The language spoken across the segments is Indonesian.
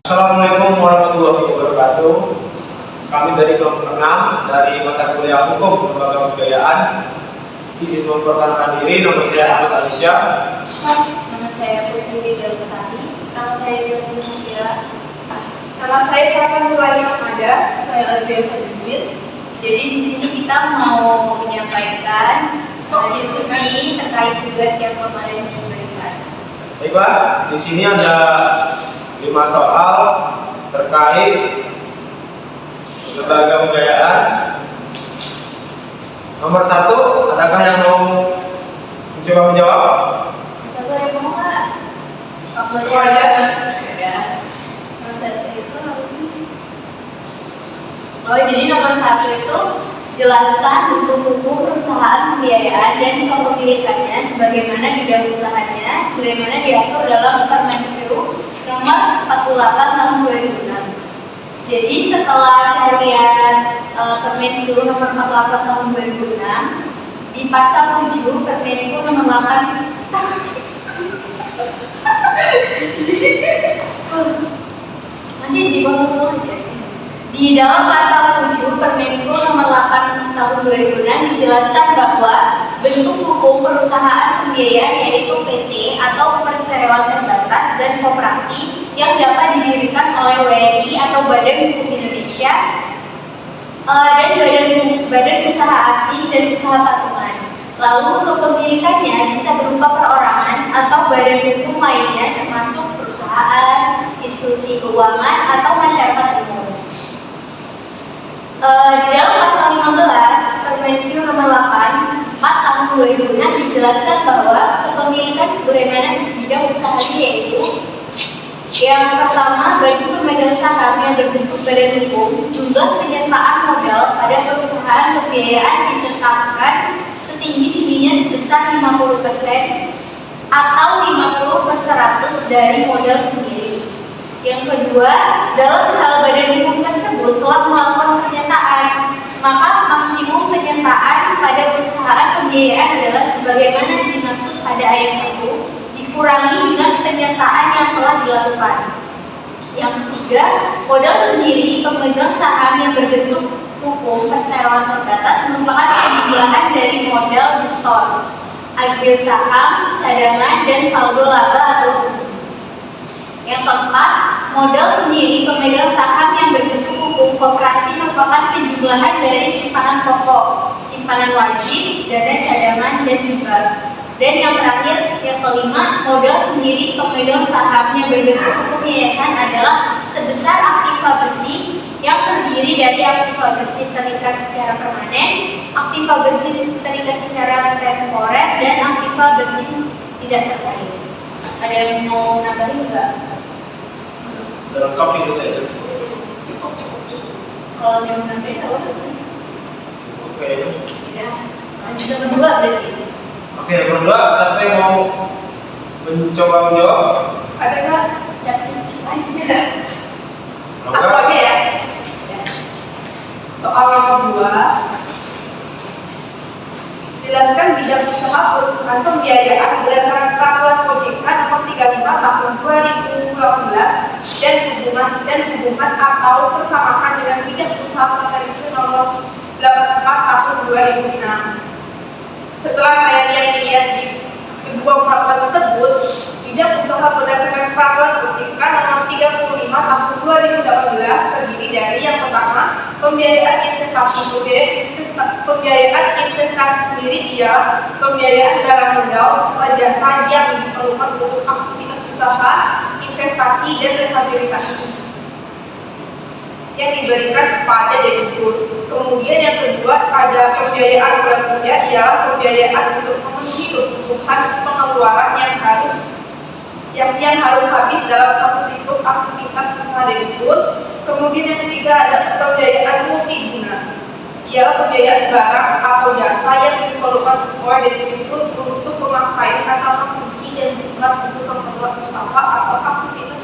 Assalamualaikum warahmatullahi wabarakatuh. Kami dari kelompok 6 dari mata kuliah Hukum Lembaga Kebudayaan. Izin memperkenalkan diri, nama saya Ahmad Alisya. Nama saya Putri Lestari. Nama saya Yuni Mutia. Nama saya Sakan Nurani Ahmada. Saya Alvia Fadil. Jadi di sini kita mau menyampaikan diskusi terkait tugas yang kemarin diberikan. Baik Pak, di sini ada 5 soal terkait lembaga kebudayaan. Nomor 1, adakah yang mau mencoba menjawab? Satu yang mau nggak? Aku aja. Ya. Nomor 1 itu apa sih? Oh, jadi nomor 1 itu jelaskan bentuk hukum perusahaan pembiayaan dan kepemilikannya sebagaimana bidang usahanya, sebagaimana diatur dalam Permendikbud nomor 48 tahun 2006. Jadi setelah serian Permendikbud nomor 48 tahun 2006 di pasal 7 Permendikbud nomor 8 nanti dibangun aja. Di dalam pasal 7 Permendikbud nomor 8 tahun 2006 dijelaskan bahwa bentuk hukum perusahaan pembiayaan yaitu PT atau perseroan terbatas dan koperasi yang dapat didirikan oleh WNI atau Badan Hukum Indonesia dan badan usaha asing dan usaha patungan. Lalu kepemilikannya bisa berupa perorangan atau badan hukum lainnya termasuk perusahaan, institusi keuangan atau masyarakat umum. Di dalam pasal 15 Permendikbud nomor 8 tahun 2006 dijelaskan bahwa kepemilikan sebagaimana bidang usahanya yaitu yang pertama, bagi pemegang saham yang berbentuk badan hukum, jumlah penyertaan modal pada perusahaan pembiayaan ditetapkan setinggi-tingginya sebesar 50% atau 50/100 dari modal sendiri. Yang kedua, dalam hal badan hukum tersebut telah melakukan pernyataan, maka maksimum penyertaan pada perusahaan pembiayaan adalah sebagaimana dimaksud pada ayat 1, dikurangi dengan penyertaan yang telah dilakukan. Yang ketiga, modal sendiri pemegang saham yang berbentuk hukum perseroan terbatas merupakan penjumlahan dari modal di store, agio saham, cadangan, dan saldo laba atau untung. Yang keempat, modal sendiri pemegang saham yang berbentuk hukum koperasi merupakan penjumlahan dari simpanan pokok, simpanan wajib, dana cadangan, dan riba. Dan yang terakhir, yang kelima, modal sendiri pemegang saham yang berbentuk hukum yayasan adalah sebesar aktiva bersih yang terdiri dari aktiva bersih terikat secara permanen, aktiva bersih terikat secara temporer, dan aktiva bersih tidak terkait. Ada yang mau nambahin nggak? Lengkap sih itu ya. Cukup. Kalau yang mau nambahin apa sih? Oke. Ya, lanjut ke kedua berarti. Oke, nomor 2, siapa yang mau mencoba menjawab? Ada nggak? Cek aja. Aku aja ya. Soal nomor 2, jelaskan bidang usaha perusahaan pembiayaan berdasarkan peraturan OJK nomor 35 tahun 2018 dan hubungan atau persamaan dengan bidang usaha Permendikbud nomor 84 tahun 2006. Setelah saya lihat di kedua peraturan tersebut, bidang usaha berdasarkan peraturan OJK nomor 35 tahun 2018 terdiri dari yang pertama, pembiayaan investasi. Pembiayaan investasi sendiri ialah pembiayaan barang modal serta jasa yang diperlukan untuk aktivitas usaha, investasi, dan rehabilitasi yang diberikan kepada debitur. Kemudian yang kedua, ada pembiayaan bulan kerja, ialah pembiayaan untuk memenuhi kebutuhan pengeluaran yang harus habis dalam satu siklus aktivitas usaha debitur. Kemudian yang ketiga, ada pembiayaan multiguna, ialah pembiayaan barang atau jasa yang diperlukan oleh debitur untuk pemakaian atau fungsi dan bukan untuk keperluan usaha atau aktivitas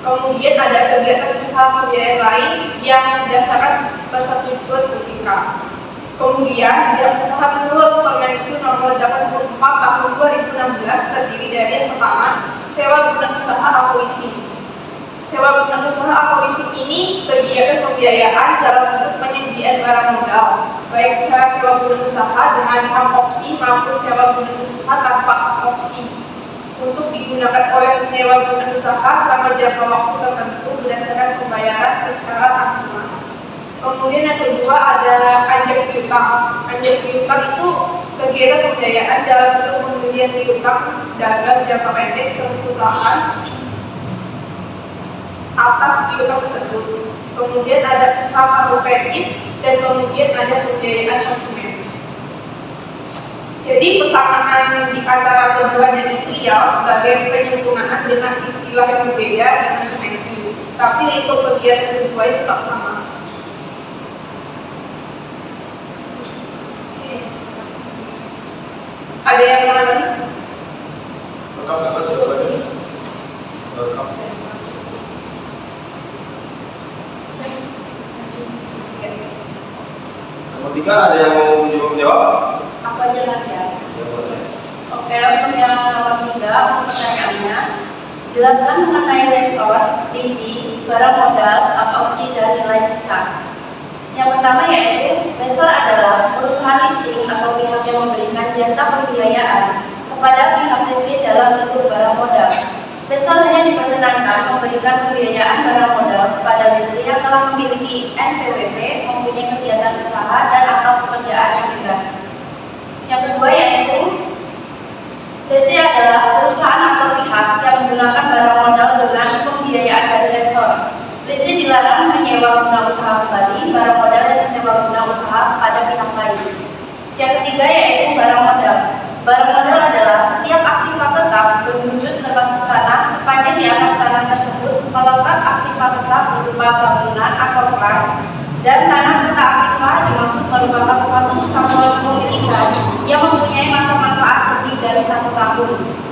Kemudian ada kegiatan usaha pembiayaan lain yang berdasarkan persetujuan OJK. Kemudian bidang usaha menurut Permenkyu nomor 84 tahun 2016 terdiri dari yang pertama, sewa guna usaha atau leasing. Sewa guna usaha atau leasing ini kegiatan pembiayaan dalam bentuk penyediaan barang modal, baik secara sewa guna usaha dengan hak opsi maupun sewa guna usaha tanpa hak opsi, untuk digunakan oleh penyewa guna usaha selama jangka waktu tertentu berdasarkan pembayaran secara angsuran. Kemudian yang kedua ada anjak piutang. Anjak piutang itu kegiatan pembiayaan dalam bentuk pembelian piutang dalam jangka pendek suatu perusahaan atas piutang tersebut. Kemudian ada usaha kartu kredit dan kemudian ada pembiayaan konsumen. Jadi persamaan di antara keduanya itu ialah sebagai penyempurnaan dengan istilah yang berbeda dengan Permenkyu, tapi lingkup kegiatan keduanya tetap sama. Ada yang mau nanya? Lengkap jawabannya? Lengkap. Nomor 3 ada yang mau menjawab? Aku aja lagi ya. Ya boleh. Oke, untuk yang nomor 3, pertanyaannya, jelaskan mengenai lessor, leasing, barang modal, hak opsi, dan nilai sisa. Yang pertama yaitu, lessor adalah perusahaan leasing atau pihak yang memberikan jasa pembiayaan kepada pihak leasing dalam bentuk barang modal. Lessor hanya diperkenankan memberikan pembiayaan barang modal kepada leasing yang telah memiliki NPWP, mempunyai kegiatan usaha dan atau pekerjaan yang bebas. Yang kedua yaitu, leasing adalah perusahaan atau pihak yang menggunakan barang modal dengan pembiayaan dari lessor. Leasing dilarang menyewa guna usaha kembali barang modal yang disewa guna usaha pada pihak lain. Yang ketiga yaitu barang modal. Barang modal adalah setiap aktiva tetap berwujud termasuk tanah sepanjang di atas tanah tersebut melekat aktiva tetap berupa bangunan atau bank, dan tanah serta aktiva dimaksud merupakan suatu kesatuan pemilikan yang mempunyai masa manfaat lebih dari 1 tahun.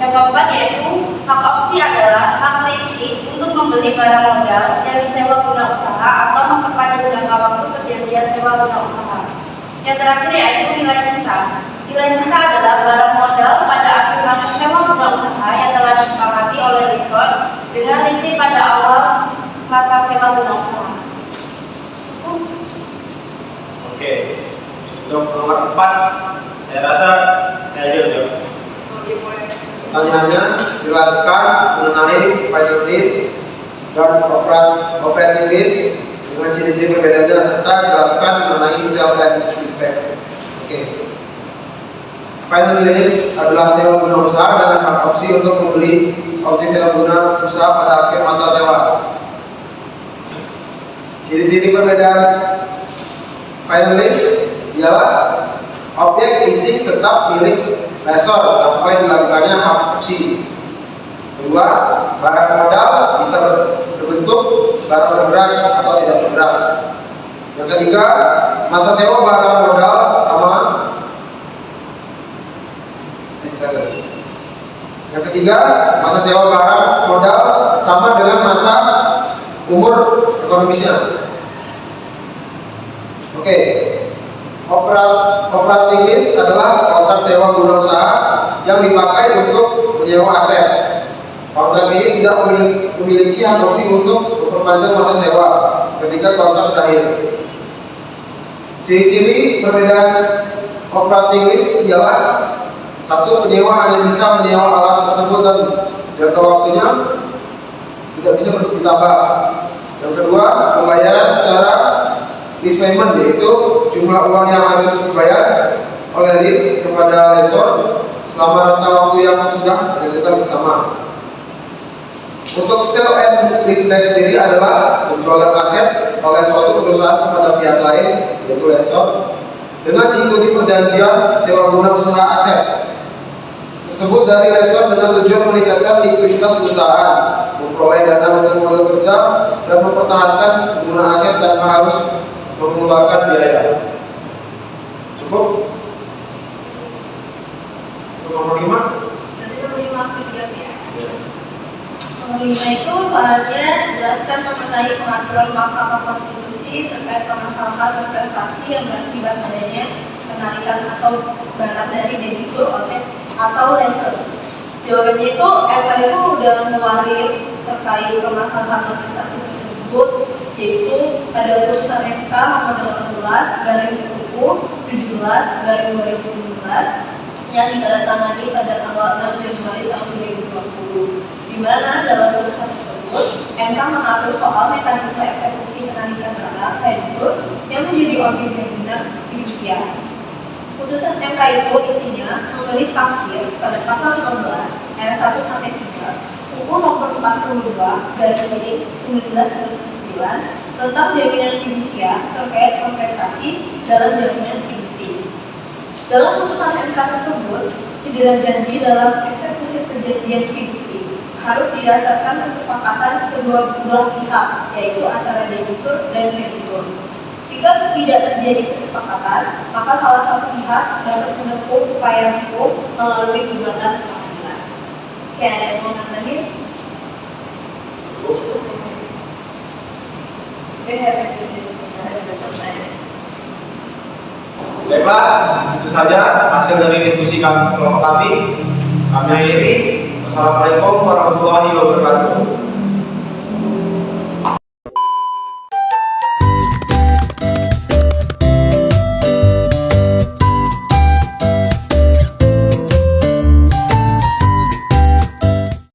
Yang keempat yaitu hak opsi adalah hak leasing untuk membeli barang modal yang disewa guna usaha atau memperpanjang jangka waktu perjanjian sewa guna usaha. Yang terakhir yaitu nilai sisa. Nilai sisa adalah barang modal pada akhir masa sewa guna usaha yang telah disepakati oleh lessor dengan leasing pada awal masa sewa guna usaha. Oke. Untuk nomor 4, saya rasa saya aja jawab. Pertanyaannya, jelaskan mengenai final list dan operating list dengan ciri-ciri perbedaannya serta jelaskan mengenai sell and leaseback. Oke. Final list adalah sewa guna usaha dan hak opsi untuk membeli opsi sewa guna usaha pada akhir masa sewa. Ciri-ciri perbedaan final list ialah objek leasing tetap milik lessor sampai dilakukannya hak opsi. Kedua, barang modal bisa berbentuk barang bergerak atau tidak bergerak. Yang ketiga, masa sewa barang modal sama. Yang ketiga, masa sewa barang modal sama dengan masa umur ekonomisnya. Oke. Operating lease adalah kontrak sewa guna usaha yang dipakai untuk menyewa aset. Kontrak ini tidak memiliki hak opsi untuk memperpanjang masa sewa ketika kontrak berakhir. Ciri-ciri perbedaan operating lease ialah: 1. Penyewa hanya bisa menyewa alat tersebut dan jangka waktunya tidak bisa ditambah. Yang kedua, pembayaran secara lease payment, yaitu jumlah uang yang harus dibayar oleh lease kepada lessor selama rentang waktu yang sudah ditentukan bersama. Untuk sell and leaseback sendiri adalah penjualan aset oleh suatu perusahaan kepada pihak lain, yaitu lessor, dengan diikuti perjanjian sewa guna usaha aset tersebut dari lessor dengan tujuan meningkatkan likuiditas perusahaan, memperoleh dana untuk modal kerja, dan mempertahankan pengguna aset tanpa harus mengeluarkan biaya. Cukup? Untuk nomor 5? Berarti nomor 5 aku jawab ya. Nomor kelima itu soalnya jelaskan mengenai pengaturan Mahkamah Konstitusi terkait permasalahan investasi yang berakibat adanya penarikan atau barang dari debitur atau reser. Jawabannya itu MK itu udah mewarir terkait permasalahan investasi tersebut, yaitu pada putusan MK nomor 18/17/2019 yang ditandatangani pada tanggal 6 Januari tahun 2020, di mana dalam putusan tersebut MK mengatur soal mekanisme eksekusi penarikan barang kreditur yang menjadi objek jaminan fidusia. Putusan MK itu intinya memberi tafsir pada pasal 15 ayat 1 sampai 3 UU nomor 42/1999 tentang jaminan fidusia terkait konvestasi dalam jaminan fidusi. Dalam putusan MK tersebut, cedera janji dalam eksekusi perjanjian fidusi harus didasarkan kesepakatan kedua belah pihak, yaitu antara debitur dan kreditur. Jika tidak terjadi kesepakatan, maka salah satu pihak dapat menempuh upaya hukum melalui gugatan pengadilan. Oke, ada yang mau nambahin? Sudah selesai. Baiklah, itu saja hasil dari diskusi kelompok kami. Kami akhiri. Wassalamualaikum warahmatullahi wabarakatuh.